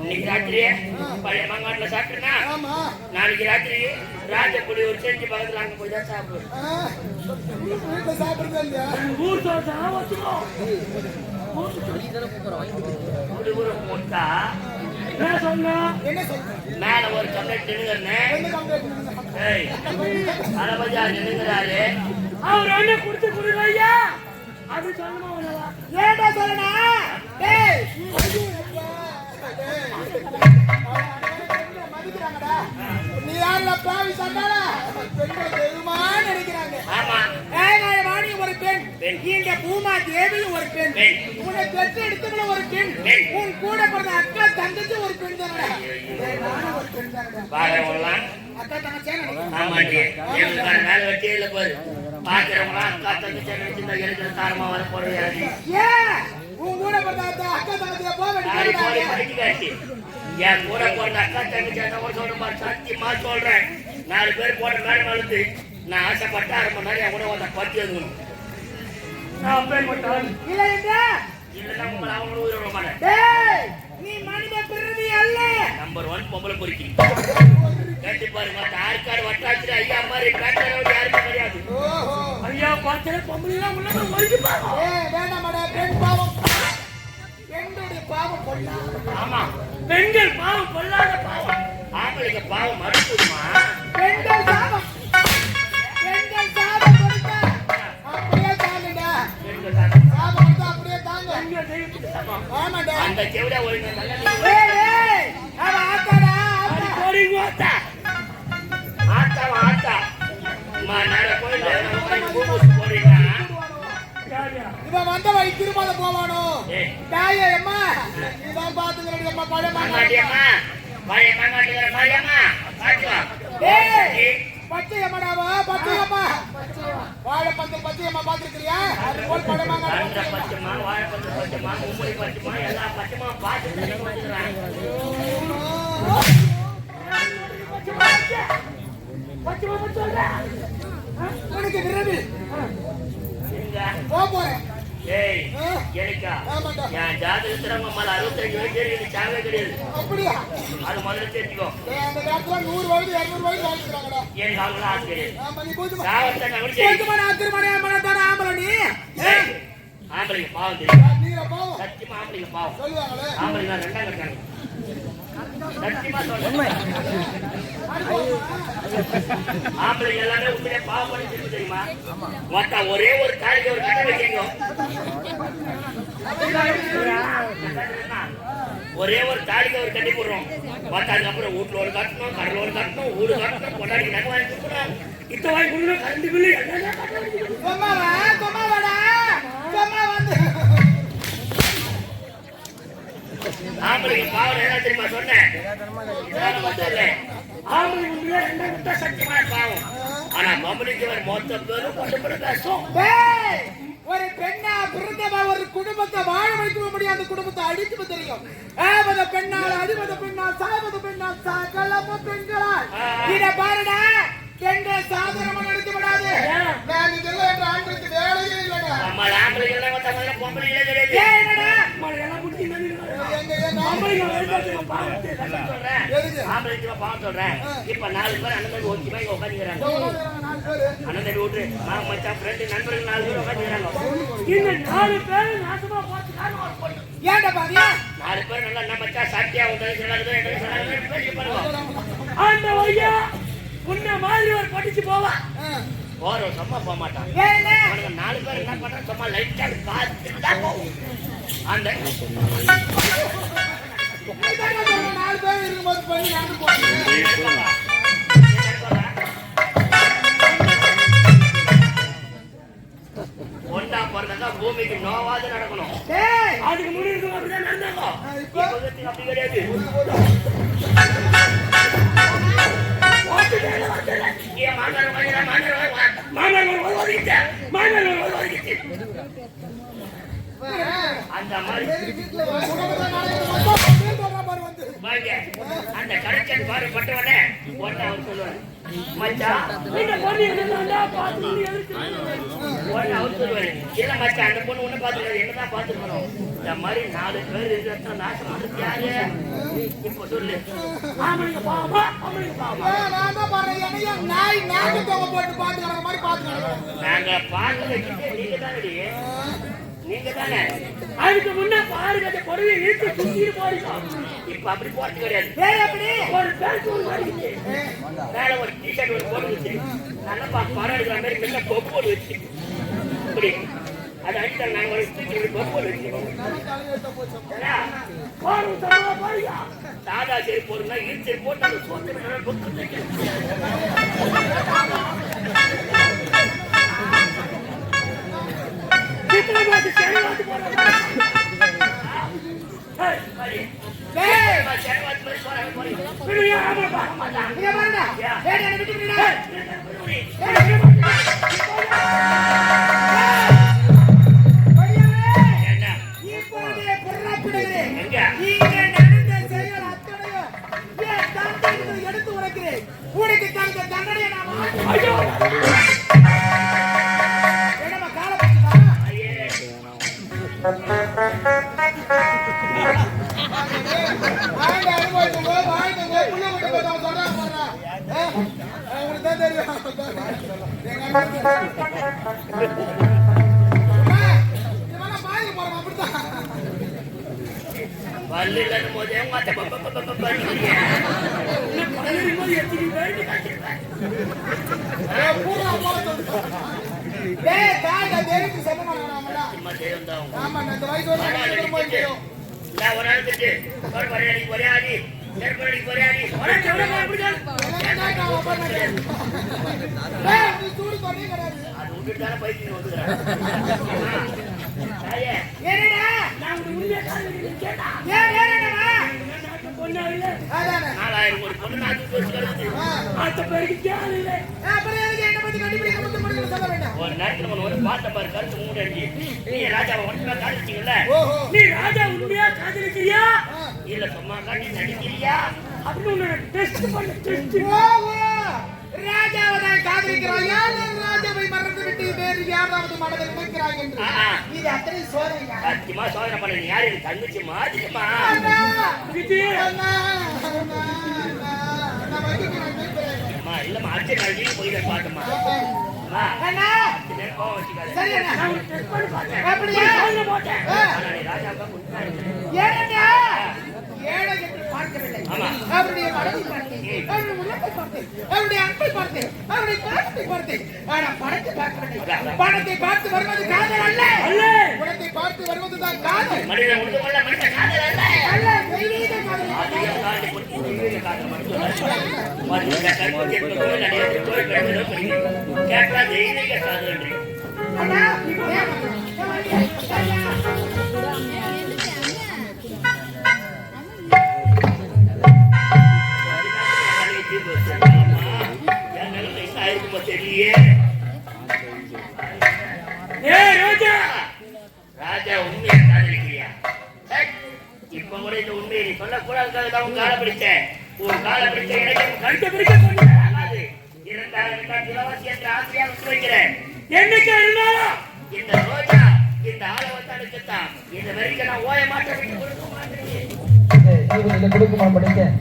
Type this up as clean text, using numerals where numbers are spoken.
இன்னைக்கு ராத்திரி பழைய மங்காட்டுல சாப்பிட்டேன்னா நாளைக்கு ராத்திரி ராஜக்குடி ஒரு செஞ்சு பக்கத்துல அங்க போய் தான் சாப்பிடுவேன். மேல ஒரு கம்ப்ளைண்ட் நின்னுங்கிறாரு. அவர் என்ன கொடுத்து கொடுங்க அது சொல்லணும். ஏடா சொல்லனா நீ யாருல பாவி சொன்னால நினைக்கிறாங்க. ஒரு பெண் இந்த பூமா தேவியும் ஒரு பெண், உன்னை பெற்று எடுத்துக்கணும் ஒரு பெண், உன் கூட பிறந்த அக்கா தங்கச்சி ஒரு பெண் தானே. ஒரு பெண் தானே அக்கா தங்கச்சி. மேல வெட்டியில போய் பாக்குறவங்களா அக்கா தங்கச்சி தாரமா வர போறது. உன் கூட பிறந்த அக்கா தங்கச்சிய போக என் கூட பிறந்த அக்கா தங்கச்சி சொல்ற சத்தியமா சொல்றேன். 4 பேர் போட்ட மேடம் அழுது நான் ஆசைப்பட்ட 1/2 மணி நேரம் என் கூட வந்த பத்தி எழுதணும். நான் பேர் இல்லைன்னா உங்களை அவங்களும் உயிரோட மாட்டேன். நீ மனித பிறவி அல்ல. நம்பர் 1 பொம்பளை பொறுக்கி கேட்டு பாருங்க. ஆற்காடு வட்டாச்சு ஐயா மாதிரி பேட்டரோட யாருமே கிடையாது. ஐயா பார்த்தா பொம்பளைலாம் உள்ள ஒழுங்கி பாவம். வேண்டாம் பெண் பாவம். பெண்களுடைய பாவம் கொள்ளாத. ஆமா பெண்கள் பாவம் கொள்ளாத பாவம். ஆம்பளைக்கு பாவம் மறுக்குமா? பெண்கள் பாவம். பெண்கள் சாபம் கொடுத்தா அப்படியே தாங்கடா. பெண்கள் சாபம் கொடுத்தா அப்படியே தாங்க. பெண்கள் தெய்வத்துக்கு சமம். ஆமாடா. அந்த செவட ஒழுங்கா நல்ல ஏய் அவ ஆத்தாடா. அது போறிங்க ஆத்தா. ஆத்தா மானார கோயில்ல போறீங்க. இவன் வந்த வழி திருமல போவானோ தாயே அம்மா இதான் பாத்துக்கிறேன். அம்மா பழைய மாங்காட்டியம்மா பழைய மாங்காட்டிக்கிற மாதிரியம்மா பாத்துவா. பச்சையம்மாடாவா பச்சையம்மா வாழைப்பந்து பச்சையம்மா பாத்துக்கிறியா? அது போல் பழைய மாங்காட்டி பச்சைமா வாழைப்பந்து பச்சைமா மும்முடி பச்சைமா எல்லா பச்சைமா பாத்து உனக்கு விரும்பி போறேன். ஏய் எனக்கா என் ஜாதகத்துல நம்மள 65 வயசு சாவே கிடையாது. அப்படியா? அது முதல்ல தெரிஞ்சுக்கோ. அந்த காலத்துல 100 வயது 200 வயது வாழ்ந்துறாங்கடா. எனக்கு அவங்கள ஆசை கிடையாது. ஆமா நீ போதுமா சாவத்த கவனிச்சு போதுமா ஆக்கிரமணே மனதான ஆம்பள நீ. ஏய் ஆம்பளைங்க பாவம் தெரியும். நீங்க பாவம் சத்தியமா ஆம்பளைங்க பாவம் சொல்லுவாங்களே. ஆம்பளைங்க ரெண்டாம் கட்டாங்க சத்தியமா சொல்றேன். ஆம்பளைங்க எல்லாமே உண்மையிலே பாவம் பண்ணி தெரியுமா? மொத்த ஒரே ஒரு தாலிக்கு ஒரு கட்ட வைக்கீங்க. ஒரே ஒரு தாலிக்கு ஒரு கட்டி போடுறோம். அதுக்கப்புறம் வீட்டுல ஒரு கட்டணும், கடல ஒரு கட்டணும், வீடு கட்டணும், கொண்டாடி நகை வாங்கி கொடுக்கணும், இத்த வாங்கி கொடுக்கணும், கரண்ட் பில்லு ஆம்பளைக்கு பாவம் என்ன தெரியுமா சொன்னேன்? ஆம்பளைக்கு உண்மையா 2 சத்தியமான பாவம். ஆனா பொம்பளைக்கு மொத்த பேரும் கொண்டு பேசும். ஒரு பெண்ணா பிறந்தவா ஒரு குடும்பத்தை வாழ வைக்க முடியாத குடும்பத்தை அடித்து தெரியும். ஆபத பெண்ணால் அடிபத பெண்ணால் சாபத பெண்ணால் சகலம பெண்களால் இத பாருடா. பெண்கள் சாதாரணமா நடக்க விடாது. நான் இதெல்லாம் என்ற ஆண்களுக்கு வேலையே இல்லடா. நம்ம ஆண்களுக்கு எல்லாம் வந்த மாதிரி பொம்பளைகளே கிடையாது. என்னடா நம்ம எல்லாம் புடிச்சு ஆம்பளைக்கு பாவம் சொல்றேன். இப்ப 4 பேர் அண்ணன் ஓகே இங்க உட்காந்துக்கிறாங்க. அண்ணன் வீட்டு மாமா மச்சான் ஃப்ரெண்டு நண்பர்கள் 4 பேர் உட்காந்துக்கிறாங்க. இந்த 4 பேர் நாசமா போச்சு. ஏன்டா பாதியா 4 பேர் நல்லா என்ன மச்சான் சாட்டியா உண்டது சொன்னாங்க. என்ன சொன்னாங்க? அந்த ஐயா உன்ன மாதிரி ஒரு படிச்சு போவா போற சும்மா போக மாட்டான். 4 பேர் என்ன பண்றாங்க? சும்மா லைட்டா பார்த்துட்டா போகும். அந்த 4 பேர் இருக்கும்போது பண்ணி நடந்து போறீங்க. ஒண்டா போறதா பூமிக்கு நோவாது நடக்கணும். அதுக்கு முன்னாடி அப்படிதான் நடந்தாங்க. அப்படி கிடையாது. அந்த மாதிரி வாங்க அந்த கரெக்ஷன் பாரு பட்டவனே ஒண்ணு அவர் சொல்லுவாரு மச்சான் இந்த பொண்ணு என்னடா பாத்து ஒண்ணு அவர் சொல்லுவாரு இல்ல மச்சான் அந்த பொண்ணு ஒண்ணு பாத்துக்காது என்னதான் பாத்துக்கணும் இந்த மாதிரி 4 பேர் இருக்கிறத நாசம் பண்றது யாரு இப்ப சொல்லு ஆமணிங்க பாவமா ஆமணிங்க பாவமா நான் தான் பாறேன் என்னைய நாய் நாக்கு தொங்க போட்டு பாத்துக்கற மாதிரி பாத்துக்கறோம் நாங்க பாத்து வச்சிட்டு நீங்க தானே அதுக்கு முன்ன பாருங்க அந்த பொருளை இழுத்து சுத்திட்டு போறீங்க இப்ப அப்படி போட்டு கிடையாது வேற எப்படி ஒரு பேண்ட் ஒரு மாதிரி மேல ஒரு டி-ஷர்ட் ஒரு போட்டு வச்சு நல்லா படம் எடுக்கிற மாதிரி மெல்ல பொப்போடு வச்சு இப்படி அது அடித்தா நாங்க ஒரு இப்படி பொப்போடு வச்சுக்கோம் தாதா சரி போடுங்க இழுத்து போட்டு அந்த சோத்து பொத்து எடுத்து உரைக்கிறேன் உனக்கு தங்க தண்டனையை பல்லுலன்னு போதே மாத்த ஒரு நேரத்துல பார்த்த பாரு கருத்து மூடி நீ ராஜாவை ஒன்றுமே காதலிச்சீங்கல்ல நீ ராஜா உண்மையா காதலிக்கிறியா இல்ல சும்மா காட்டி நடிக்கிறியா அப்படின்னு டெஸ்ட் பண்ண டெஸ்ட் ராஜாவை தான் காதலிக்கிறாயா ராஜாவை மறந்து விட்டு வேறு யாராவது மனதில் நினைக்கிறாய் என்று இது அத்தனை சோதனை சத்தியமா சோதனை பண்ண நீ யாரு தங்கச்சி மாதிரிமா இல்லம்மா அச்சை கல்வி போய் பாட்டுமா ஏழை என்று பார்க்கவில்லை அவருடைய மனதை பார்த்தேன் அவருடைய உள்ளத்தை பார்த்தேன் அவருடைய அன்பை பார்த்தேன் அவருடைய பாசத்தை பார்த்தேன் ஆனா பணத்தை பார்க்கவில்லை பணத்தை பார்த்து வருவது காதல் அல்ல குணத்தை பார்த்து வருவதுதான் காதல் அல்ல தெய்வீக காதல் அண்ணா ராஜா உண்மையை காதலிக்கிறியா இப்ப கூட இந்த உண்மையை நீ சொல்லக்கூடாதுக்காக உன் காலை பிடிச்சேன் உன் காலை பிடிச்ச எனக்கு கழுத்தை பிடிக்க இருந்தாலும் இலவசி என்ற ஆசையா விட்டு வைக்கிறேன் என்னைக்கு இருந்தாலும் இந்த ரோஜா இந்த ஆளை வந்து அனுப்பித்தான் இந்த வரைக்கும் நான் ஓய மாட்டேன் கொடுக்க மாட்டேன் கொடுக்க மாட்டேன்